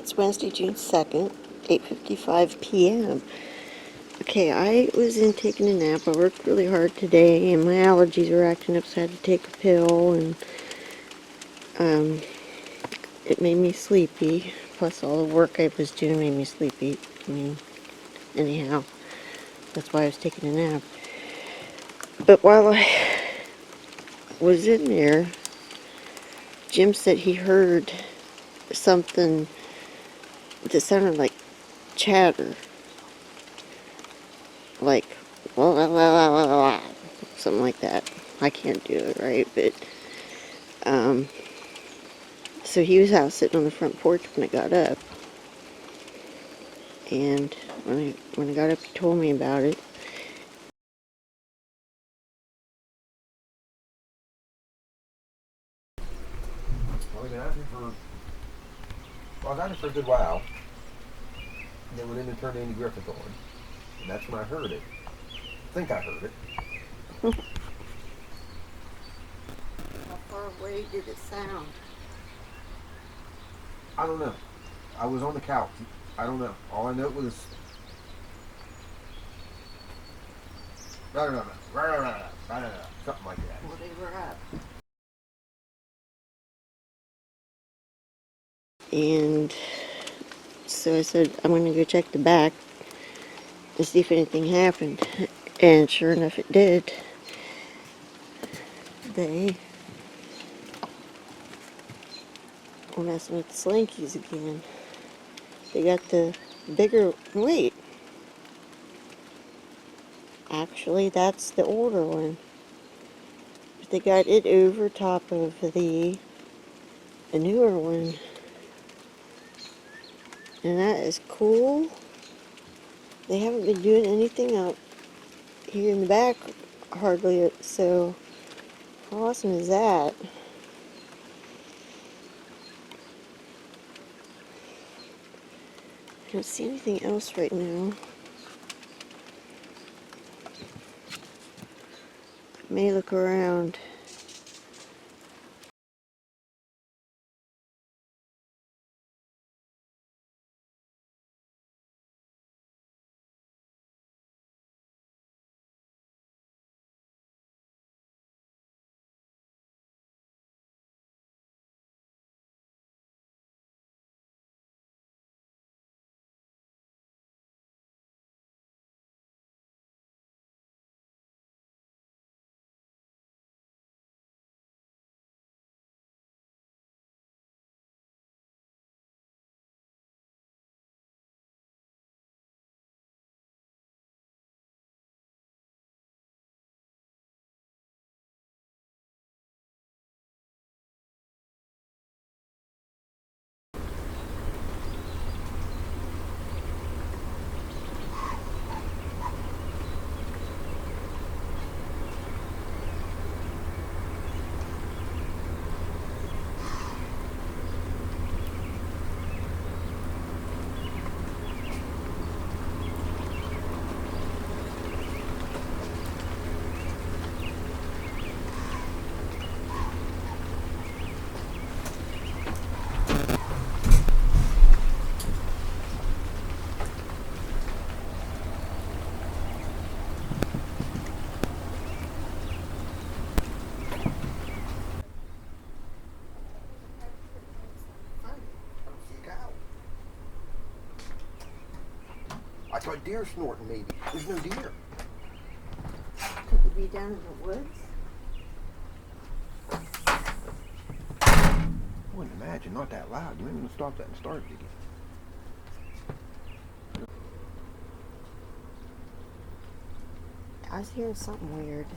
It's Wednesday, June 2nd, 8:55 p.m. Okay, I was in taking a nap. I worked really hard today, and my allergies were acting up, so I had to take a pill, and it made me sleepy. Plus, all the work I was doing made me sleepy. I mean, anyhow, that's why I was taking a nap. But while I was in there, Jim said he heard something that sounded like chatter. Like, something like that. I can't do it right, but, so he was out sitting on the front porch when I got up. And when I got up, he told me about it. Well, we've been out here I was out here for a good while. And then went in and turned Andy Griffith on. And that's when I heard it. I think I heard it. How far away did it sound? I don't know. I was on the couch. I don't know. All I know was... something like that. Well, they were up. And so I said, I'm going to go check the back to see if anything happened. And sure enough, it did. They were messing with the slinkies again. They got the bigger, wait. Actually, that's the older one. But they got it over top of the newer one. And that is cool. They haven't been doing anything out here in the back hardly, so how awesome is that? I don't see anything else right now. May look around. I thought deer snorting maybe. There's no deer. Could it be down in the woods? I wouldn't imagine. Not that loud. You might want to stop that and start it again. I was hearing something weird.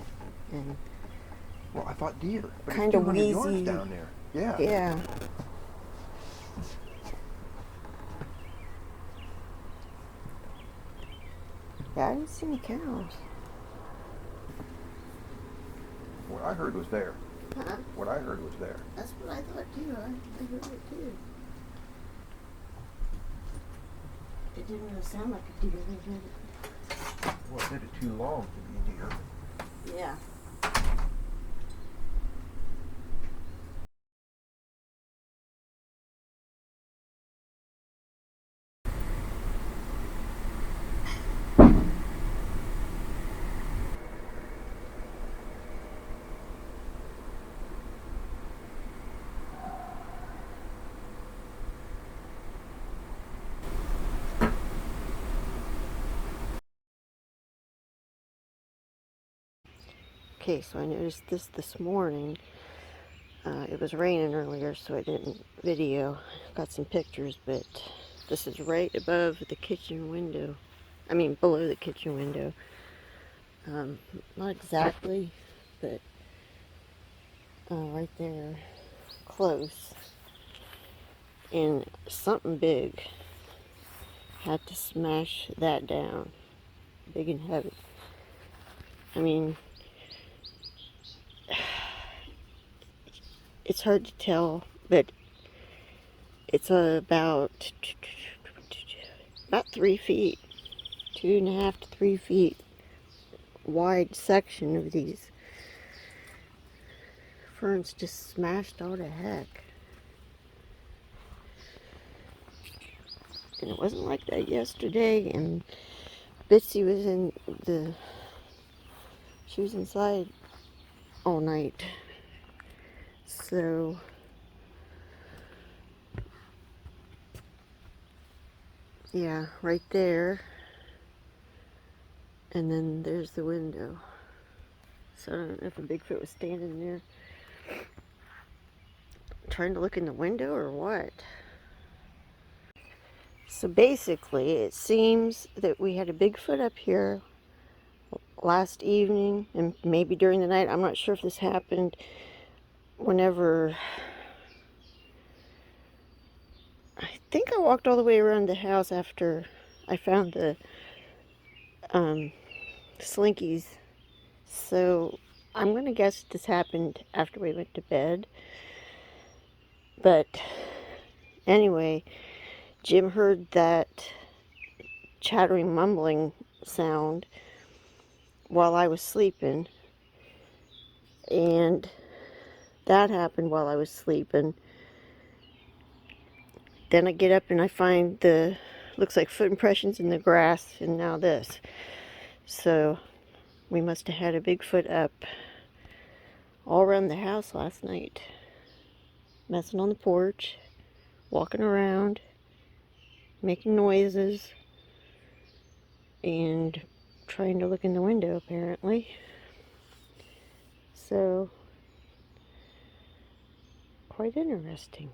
And well, I thought deer. But kind of it's 200 yards wheezy down there. Yeah. Yeah. Yeah, I didn't see any cows. What I heard was there. Huh? What I heard was there. That's what I thought too. I heard it too. It didn't really sound like a deer, did it? Well, it did it too long to be a deer. Yeah. Okay, so I noticed this morning. It was raining earlier, so I didn't video. Got some pictures, but this is right above the kitchen window. I mean, below the kitchen window. Not exactly, but right there, close. And something big had to smash that down. Big and heavy. I mean, it's hard to tell, but it's about 3 feet, 2.5 to 3 feet wide section of these ferns just smashed all to heck. And it wasn't like that yesterday, and Bitsy was she was inside all night. So, yeah, right there. And then there's the window. So I don't know if a Bigfoot was standing there trying to look in the window or what. So basically, it seems that we had a Bigfoot up here last evening and maybe during the night. I'm not sure if this happened whenever. I think I walked all the way around the house after I found the slinkies. So I'm going to guess this happened after we went to bed. But anyway, Jim heard that chattering, mumbling sound while I was sleeping. And that happened while I was sleeping. Then I get up and I find looks like foot impressions in the grass, and now this. So we must have had a Bigfoot up all around the house last night. Messing on the porch, walking around, making noises, and trying to look in the window apparently. So, quite interesting.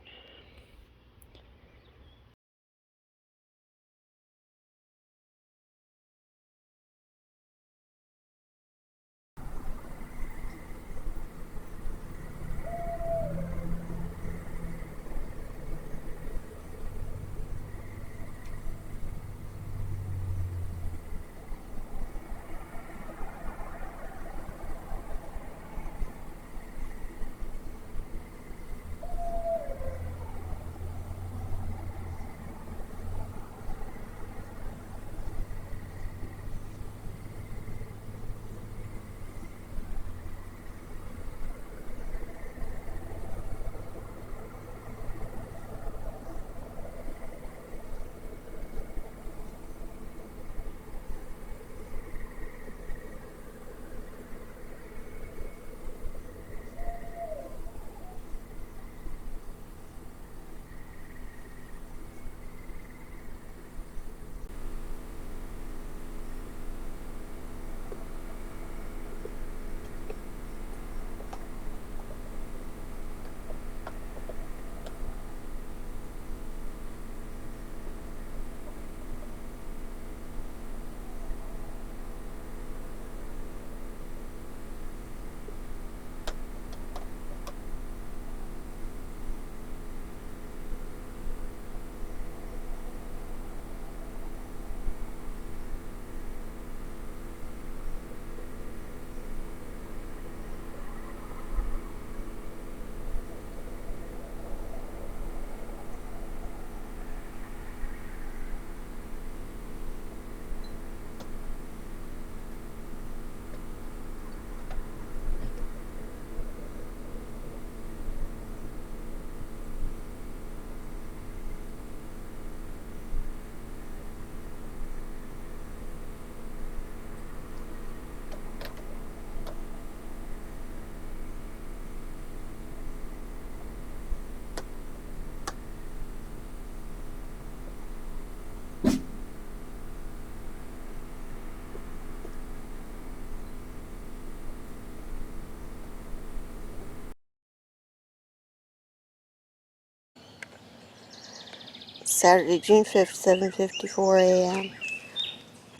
Saturday, June 5th, 7:54 a.m.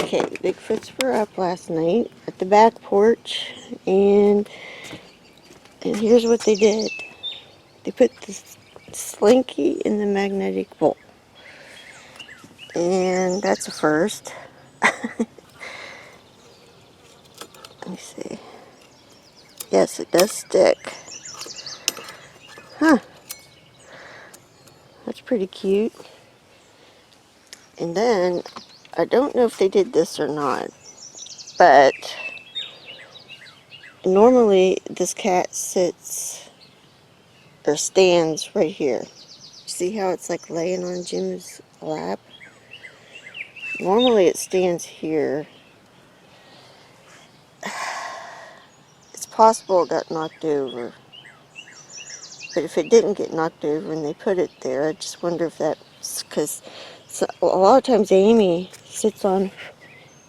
Okay, the Bigfoots were up last night at the back porch, and here's what they did. They put this slinky in the magnetic bowl, and that's a first. Let me see. Yes, it does stick. Huh, that's pretty cute. And then, I don't know if they did this or not, but normally this cat sits or stands right here. See how it's like laying on Jim's lap? Normally it stands here. It's possible it got knocked over. But if it didn't get knocked over and they put it there, I just wonder if that's because a lot of times Amy sits on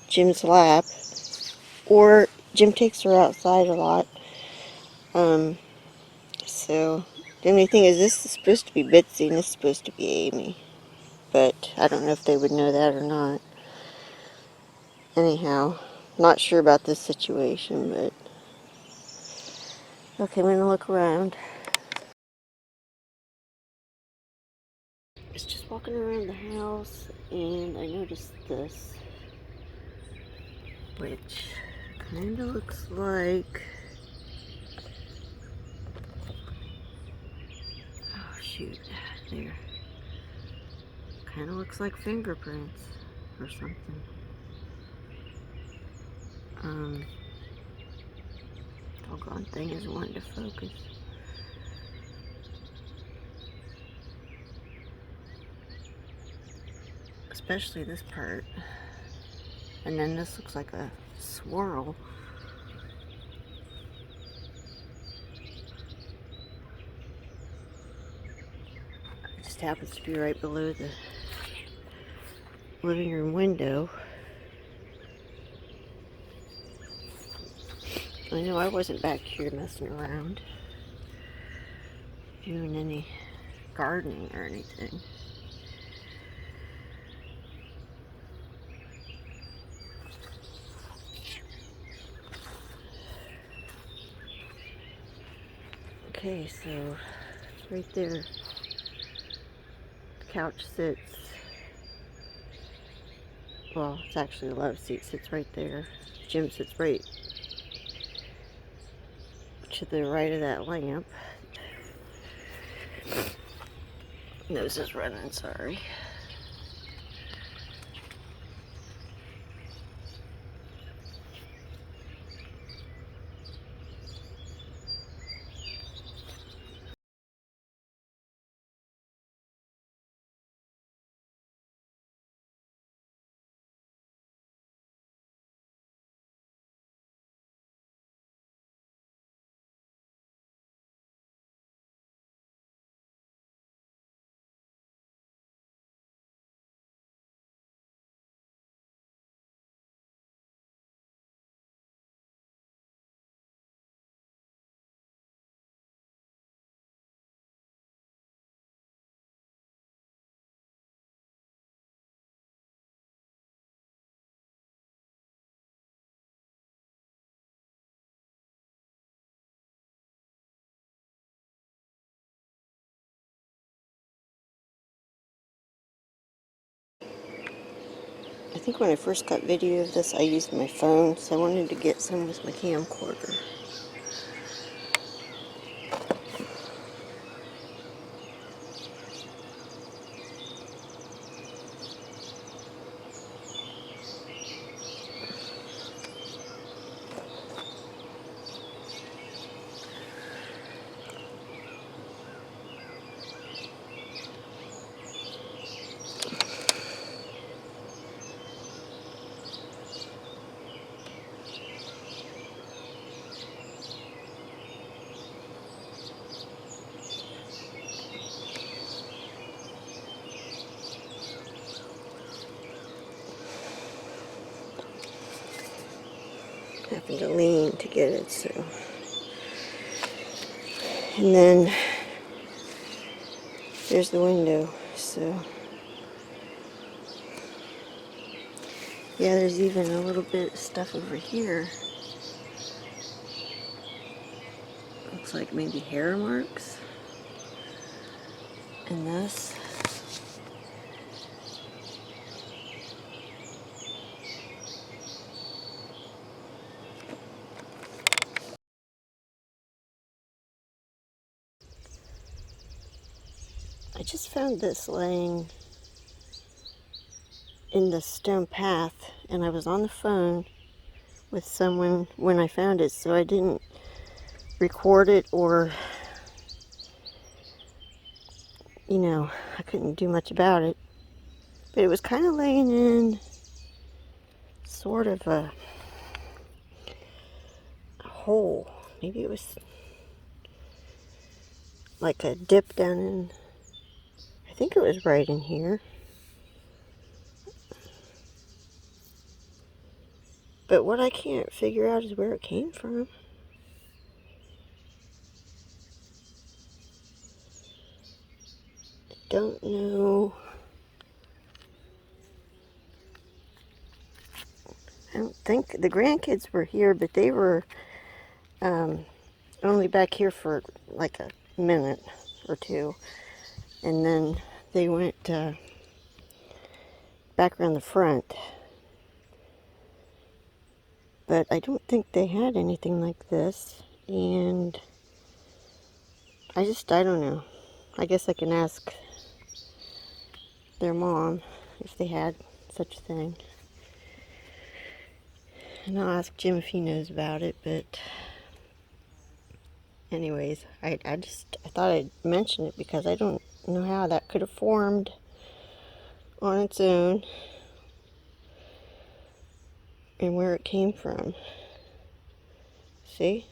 Jim's lap, or Jim takes her outside a lot. So the only thing is, this is supposed to be Bitsy and this is supposed to be Amy. But I don't know if they would know that or not. Anyhow, not sure about this situation, but okay, I'm gonna look around. I was just walking around the house and I noticed this, which kind of looks like, oh shoot, there, kind of looks like fingerprints or something. Doggone thing is wanting to focus. Especially this part. And then this looks like a swirl. It just happens to be right below the living room window. I know I wasn't back here messing around, doing any gardening or anything. Okay, so right there, the couch sits, well, it's actually the love seat sits right there. Jim sits right to the right of that lamp. Nose is running, sorry. I think when I first got video of this, I used my phone, so I wanted to get some with my camcorder. Happened to lean to get it, so. And then there's the window, so Yeah, there's even a little bit of stuff over here. Looks like maybe hair marks in this. I just found this laying in the stone path, and I was on the phone with someone when I found it, so I didn't record it, or, you know, I couldn't do much about it. But it was kind of laying in sort of a hole. Maybe it was like a dip down in, I think it was right in here. But what I can't figure out is where it came from. Don't know. I don't think the grandkids were here, but they were only back here for like a minute or two. And then they went back around the front. But I don't think they had anything like this. And I don't know. I guess I can ask their mom if they had such a thing. And I'll ask Jim if he knows about it, but anyways, I thought I'd mention it because I don't know how that could have formed on its own and where it came from. See?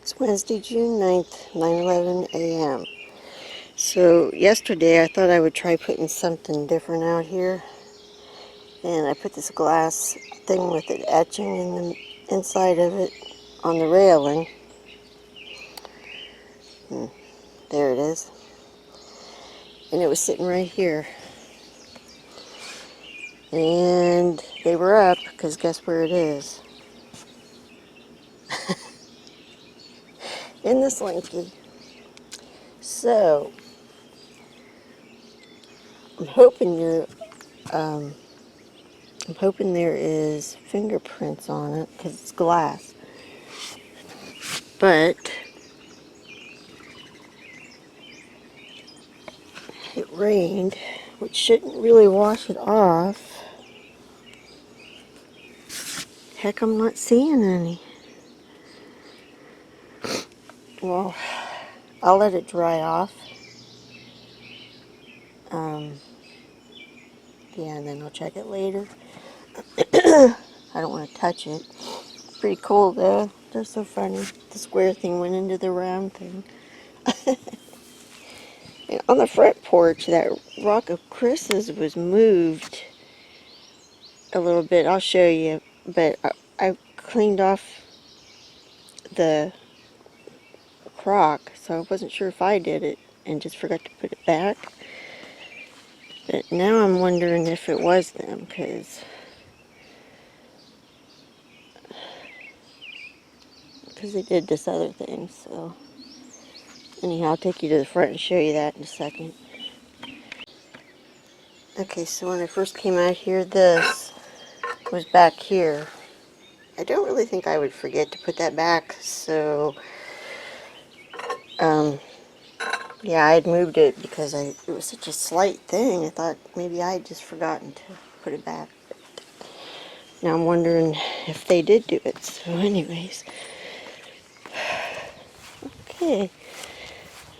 It's Wednesday, June 9th, 9:11 a.m. So yesterday I thought I would try putting something different out here. And I put this glass thing with it etching in the inside of it on the railing. There it is. And it was sitting right here. And they were up, because guess where it is? In the slinky. So, I'm hoping there is fingerprints on it, because it's glass. But it rained, which shouldn't really wash it off. Heck, I'm not seeing any. Well, I'll let it dry off. Yeah, and then I'll check it later. I don't want to touch it. Pretty cool though. They're so funny. The square thing went into the round thing. And on the front porch, that rock of Chris's was moved a little bit. I'll show you. But I cleaned off the crock, so I wasn't sure if I did it and just forgot to put it back. But now I'm wondering if it was them, because they did this other thing. So anyhow, I'll take you to the front and show you that in a second. Okay, so when I first came out here, this was back here. I don't really think I would forget to put that back, so yeah, I had moved it because it was such a slight thing. I thought maybe I had just forgotten to put it back. Now I'm wondering if they did do it. So anyways, okay,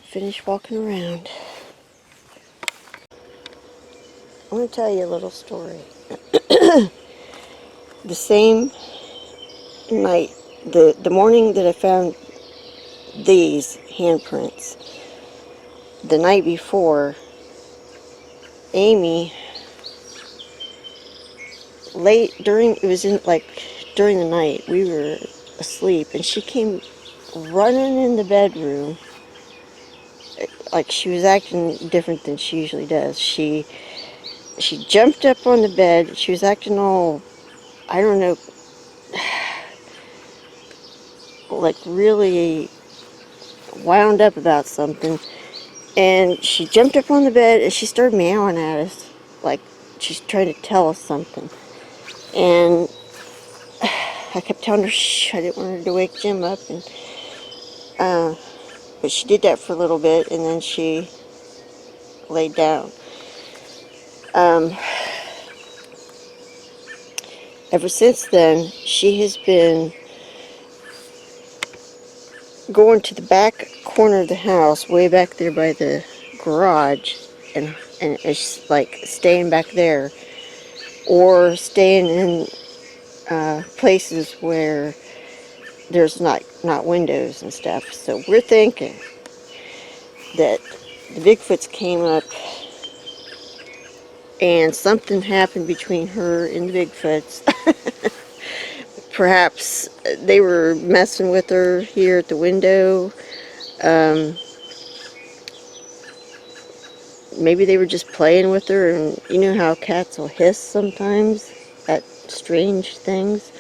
finished walking around. I'm going to tell you a little story. The same night, the morning that I found these handprints, the night before, Amy, during the night, we were asleep, and she came running in the bedroom, like she was acting different than she usually does. She jumped up on the bed. She was acting all, I don't know, like really wound up about something. And she jumped up on the bed and she started meowing at us, like she's trying to tell us something. And I kept telling her, shh, I didn't want her to wake Jim up. And but she did that for a little bit, and then she laid down. Ever since then, she has been going to the back corner of the house, way back there by the garage, and it's like staying back there, or staying in places where there's not windows and stuff. So we're thinking that the Bigfoots came up and something happened between her and the Bigfoots. Perhaps they were messing with her here at the window. Maybe they were just playing with her, and you know how cats will hiss sometimes at strange things.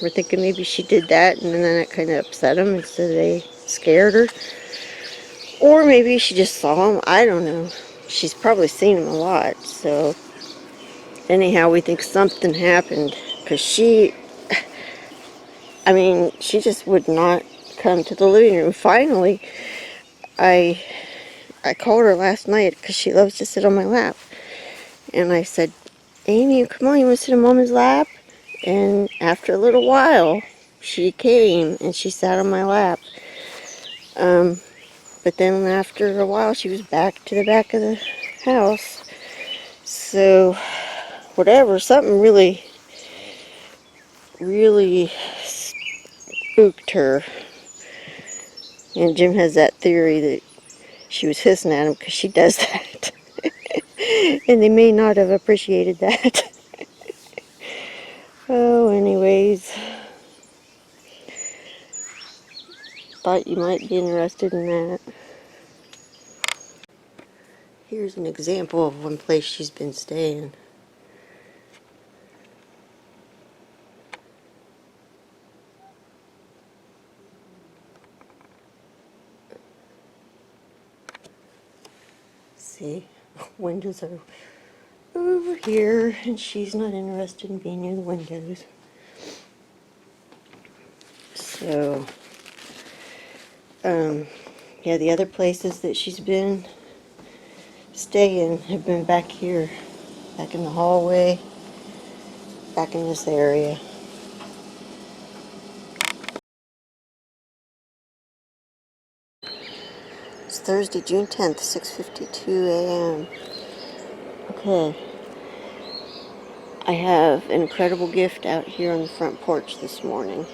We're thinking maybe she did that, and then it kind of upset them, and so they scared her. Or maybe she just saw him. I don't know. She's probably seen him a lot, so anyhow, we think something happened, because she just would not come to the living room. Finally, I called her last night because she loves to sit on my lap. And I said, Amy, come on, you want to sit on Mama's lap? And after a little while, she came and she sat on my lap. But then after a while, she was back to the back of the house. So, whatever, something really, really spooked her. And Jim has that theory that she was hissing at him because she does that. And they may not have appreciated that. Oh, anyways. Thought you might be interested in that. Here's an example of one place she's been staying. See, windows are over here, and she's not interested in being near the windows. So, yeah, the other places that she's been staying have been back here, back in the hallway, back in this area. It's Thursday, June 10th, 6:52 a.m. Okay. I have an incredible gift out here on the front porch this morning.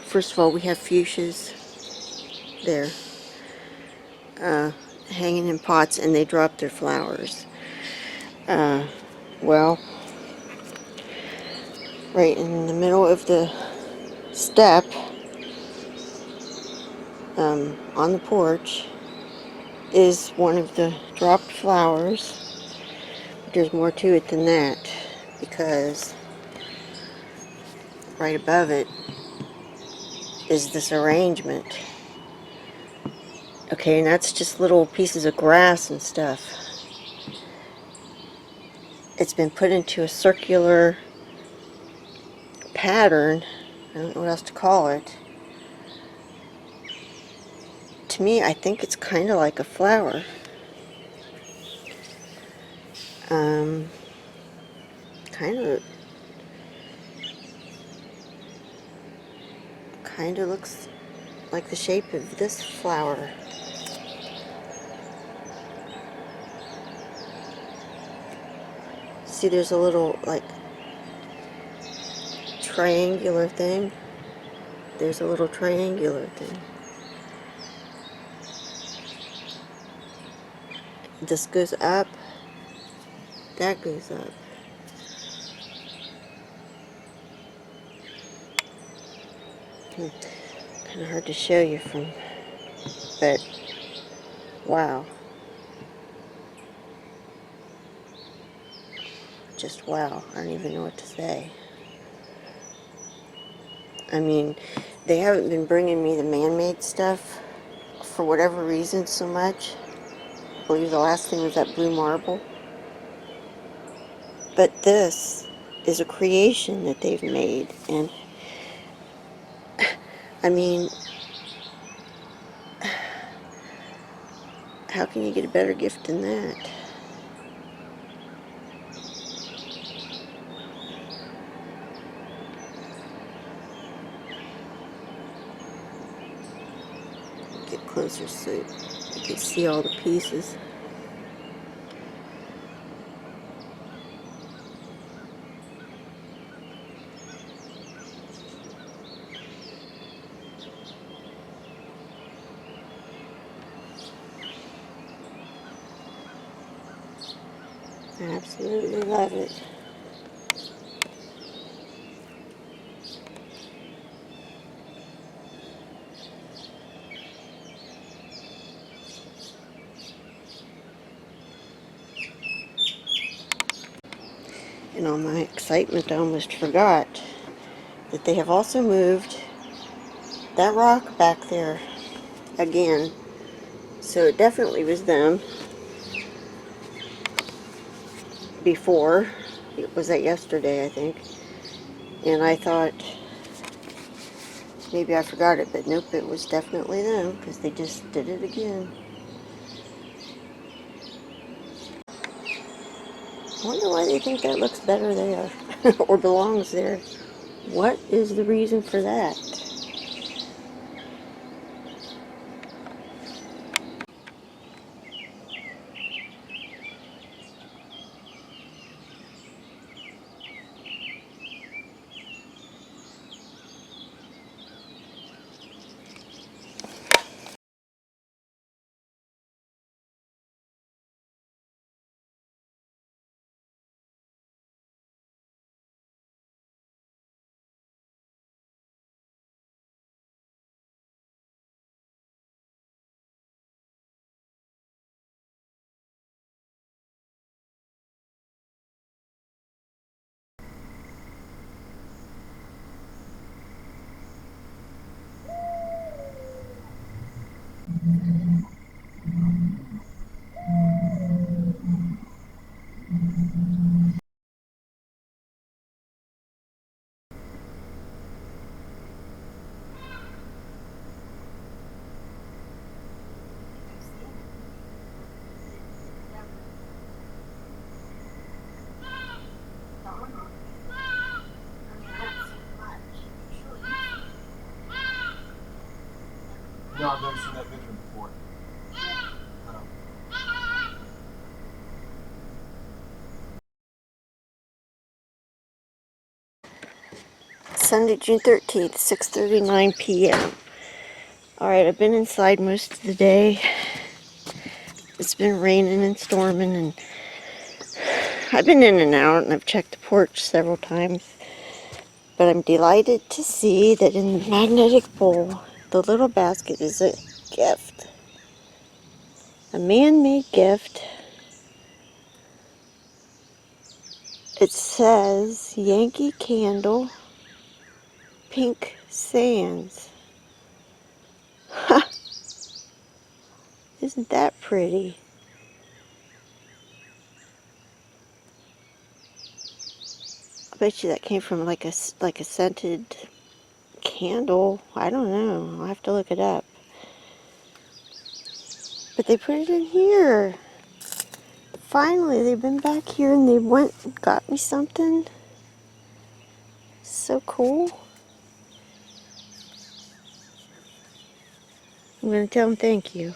First of all, we have fuchsias there, hanging in pots, and they drop their flowers. Well, right in the middle of the step, on the porch, is one of the dropped flowers. There's more to it than that, because right above it is this arrangement. Okay, and that's just little pieces of grass and stuff. It's been put into a circular pattern. I don't know what else to call it. To me, I think it's kind of like a flower. Kind of looks like the shape of this flower. see there's a little, like, triangular thing. There's a little triangular thing. This goes up. That goes up. Kind of hard to show you from, but wow. Just wow. I don't even know what to say. I mean, they haven't been bringing me the man-made stuff for whatever reason so much. I believe the last thing was that blue marble. But this is a creation that they've made, and I mean, how can you get a better gift than that? Get closer so you can see all the pieces. I absolutely love it. In all my excitement, I almost forgot that they have also moved that rock back there again. So it definitely was them before. It was that yesterday, I think. And I thought maybe I forgot it, but nope, it was definitely them because they just did it again. I wonder why they think that looks better there or belongs there. What is the reason for that? No, I've never seen that picture before. No. Sunday, June 13th, 6:39 p.m. Alright, I've been inside most of the day. It's been raining and storming, and I've been in and out, and I've checked the porch several times. But I'm delighted to see that in the magnetic bowl, the little basket is a gift. A man-made gift. It says Yankee Candle, Pink Sands. Ha! Isn't that pretty? I bet you that came from like a scented candle. I don't know. I'll have to look it up. But they put it in here. Finally, they've been back here and they went and got me something. So cool. I'm going to tell them thank you.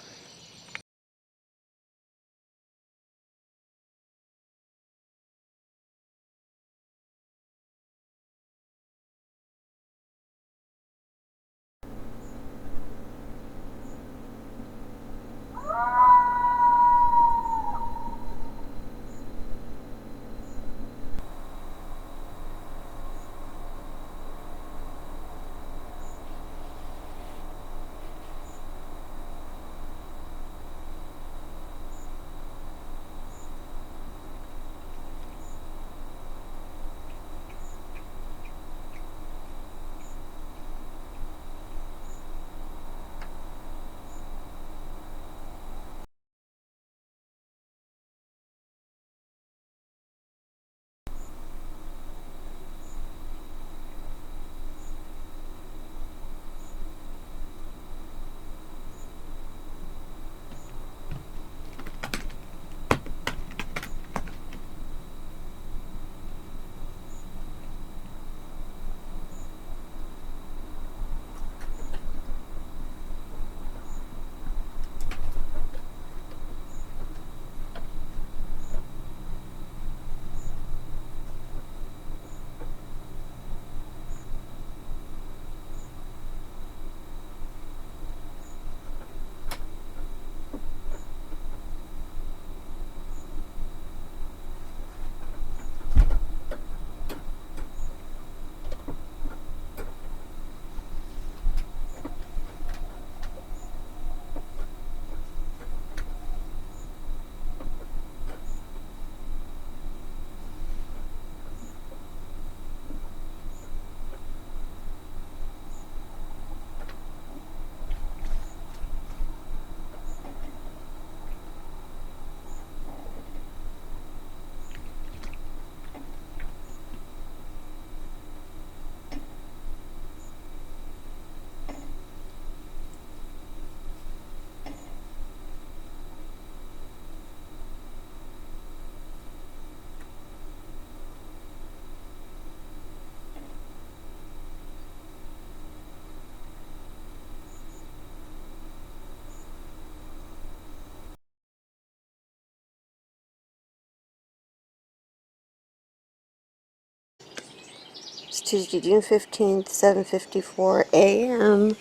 Tuesday, June 15th, 7:54 a.m.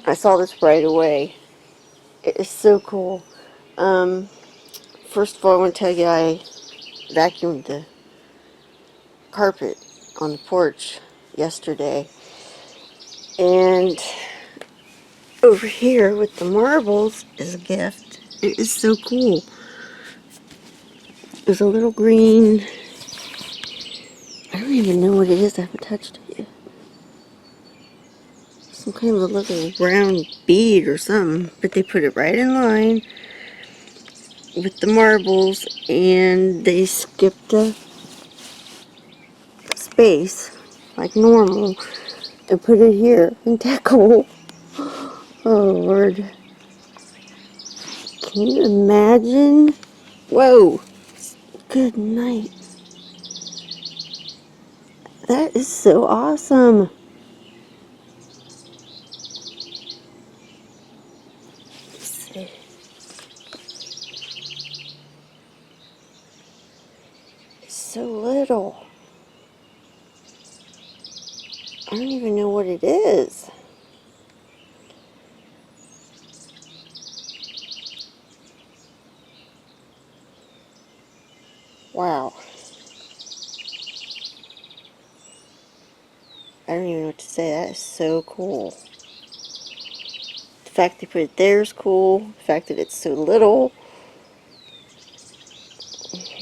I saw this right away. It is so cool. First of all, I want to tell you I vacuumed the carpet on the porch yesterday. And over here with the marbles is a gift. It is so cool. There's a little green, I don't even know what it is, I haven't touched it yet. Some kind of a little round bead or something, but they put it right in line with the marbles, and they skipped a space like normal and put it here. Isn't that cool? Oh Lord. Can you imagine? Whoa. Good night. That is so awesome. Let's see. It's so little. I don't even know what it is. Wow. I don't even know what to say. That is so cool. The fact they put it there is cool. The fact that it's so little.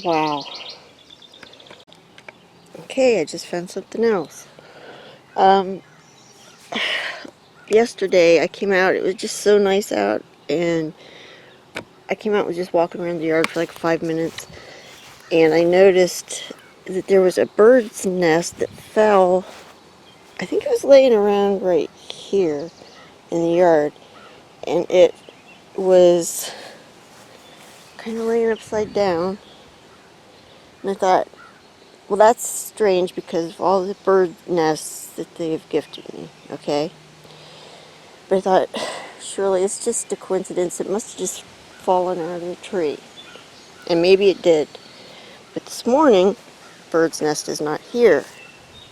Wow. Okay, I just found something else. Yesterday I came out, it was just so nice out, and I came out and was just walking around the yard for like 5 minutes, and I noticed that there was a bird's nest that fell. I think it was laying around right here in the yard, and it was kind of laying upside down. And I thought, well, that's strange because of all the bird nests that they have gifted me, okay? But I thought, surely it's just a coincidence. It must have just fallen out of the tree. And maybe it did. But this morning, bird's nest is not here.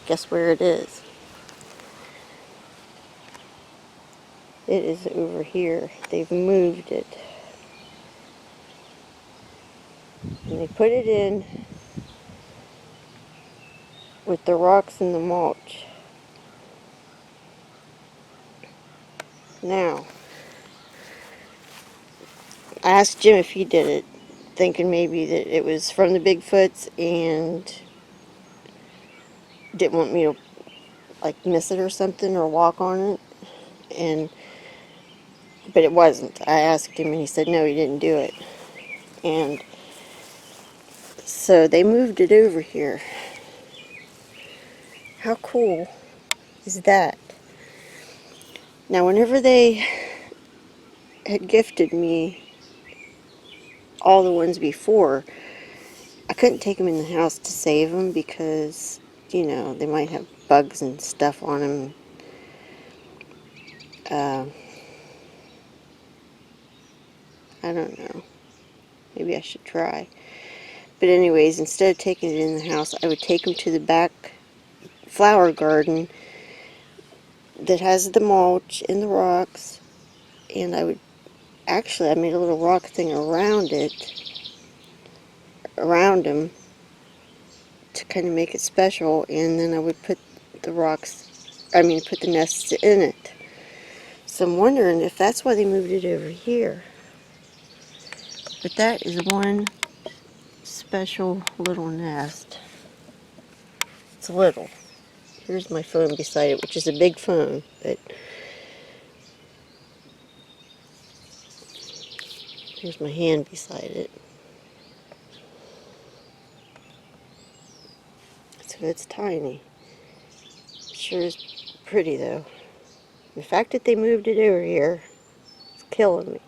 Guess where it is? It is over here. They've moved it. And they put it in with the rocks and the mulch. Now, I asked Jim if he did it, thinking maybe that it was from the Bigfoots and didn't want me to like miss it or something or walk on it. But it wasn't. I asked him and he said no, he didn't do it. And so they moved it over here. How cool is that? Now, whenever they had gifted me all the ones before, I couldn't take them in the house to save them because, you know, they might have bugs and stuff on them. I don't know. Maybe I should try. But anyways, instead of taking it in the house, I would take them to the back flower garden that has the mulch and the rocks, and I made a little rock thing around them to kind of make it special, and then I would put the nests in it. So I'm wondering if that's why they moved it over here. But that is one special little nest. It's little. Here's my phone beside it, which is a big phone, but here's my hand beside it. So it's tiny. Sure is pretty though. The fact that they moved it over here is killing me.